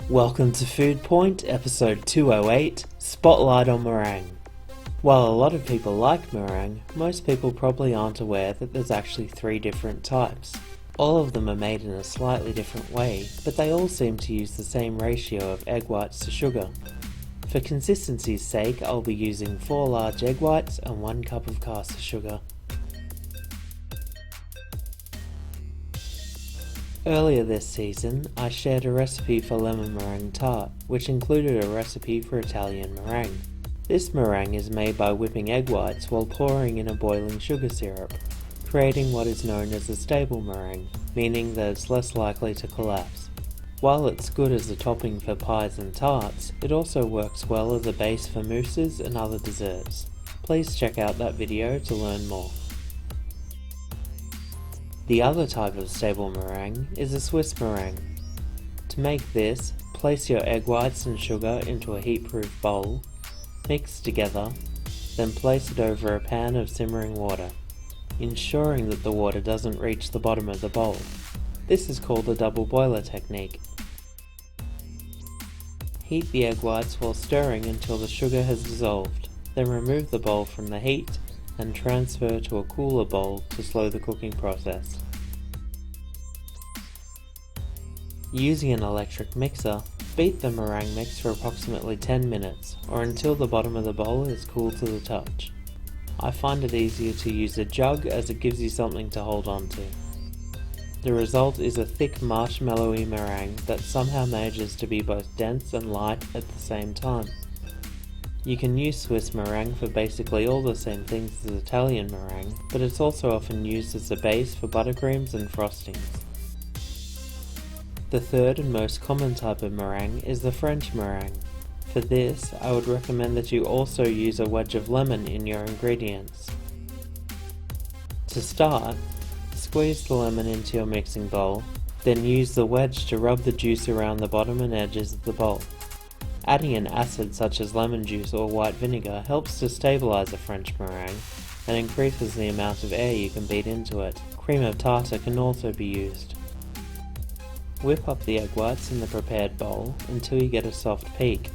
Welcome to FoodPoint, episode 208, Spotlight on Meringue. While a lot of people like meringue, most people probably aren't aware that there's actually 3 different types. All of them are made in a slightly different way, but they all seem to use the same ratio of egg whites to sugar. For consistency's sake, I'll be using 4 large egg whites and 1 cup of caster sugar. Earlier this season, I shared a recipe for lemon meringue tart, which included a recipe for Italian meringue. This meringue is made by whipping egg whites while pouring in a boiling sugar syrup, creating what is known as a stable meringue, meaning that it's less likely to collapse. While it's good as a topping for pies and tarts, it also works well as a base for mousses and other desserts. Please check out that video to learn more. The other type of stable meringue is a Swiss meringue. To make this, place your egg whites and sugar into a heat-proof bowl, mix together, then place it over a pan of simmering water, ensuring that the water doesn't reach the bottom of the bowl. This is called the double boiler technique. Heat the egg whites while stirring until the sugar has dissolved, then remove the bowl from the heat and transfer to a cooler bowl to slow the cooking process. Using an electric mixer, beat the meringue mix for approximately 10 minutes, or until the bottom of the bowl is cool to the touch. I find it easier to use a jug as it gives you something to hold on to. The result is a thick marshmallowy meringue that somehow manages to be both dense and light at the same time. You can use Swiss meringue for basically all the same things as Italian meringue, but it's also often used as a base for buttercreams and frostings. The third and most common type of meringue is the French meringue. For this, I would recommend that you also use a wedge of lemon in your ingredients. To start, squeeze the lemon into your mixing bowl, then use the wedge to rub the juice around the bottom and edges of the bowl. Adding an acid such as lemon juice or white vinegar helps to stabilize a French meringue and increases the amount of air you can beat into it. Cream of tartar can also be used. Whip up the egg whites in the prepared bowl until you get a soft peak.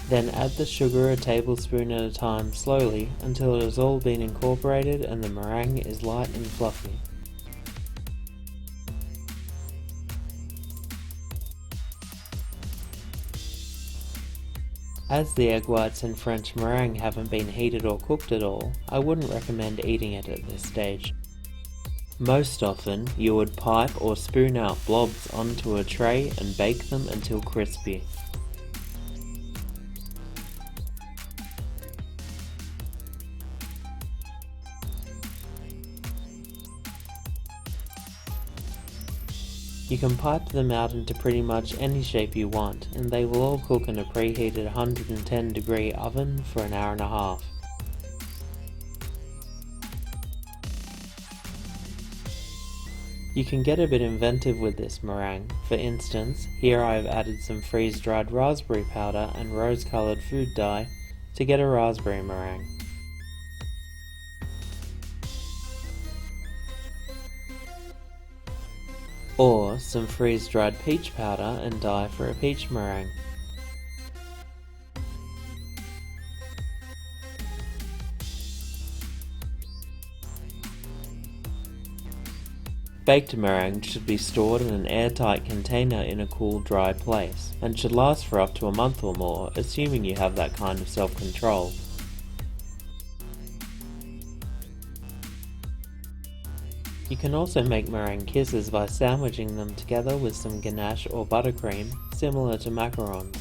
Then add the sugar a tablespoon at a time slowly until it has all been incorporated and the meringue is light and fluffy. As the egg whites in French meringue haven't been heated or cooked at all, I wouldn't recommend eating it at this stage. Most often, you would pipe or spoon out blobs onto a tray and bake them until crispy. You can pipe them out into pretty much any shape you want, and they will all cook in a preheated 110 degree oven for an hour and a half. You can get a bit inventive with this meringue. For instance, here I have added some freeze-dried raspberry powder and rose-coloured food dye to get a raspberry meringue. Or some freeze-dried peach powder and dye for a peach meringue. Baked meringue should be stored in an airtight container in a cool, dry place, and should last for up to a month or more, assuming you have that kind of self-control. You can also make meringue kisses by sandwiching them together with some ganache or buttercream, similar to macarons.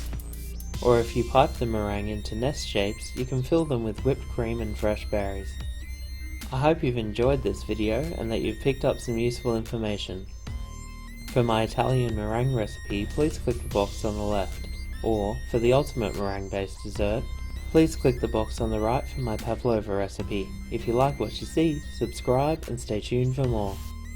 Or if you pipe the meringue into nest shapes, you can fill them with whipped cream and fresh berries. I hope you've enjoyed this video and that you've picked up some useful information. For my Italian meringue recipe, please click the box on the left, or for the ultimate meringue-based dessert, please click the box on the right for my pavlova recipe. If you like what you see, subscribe and stay tuned for more.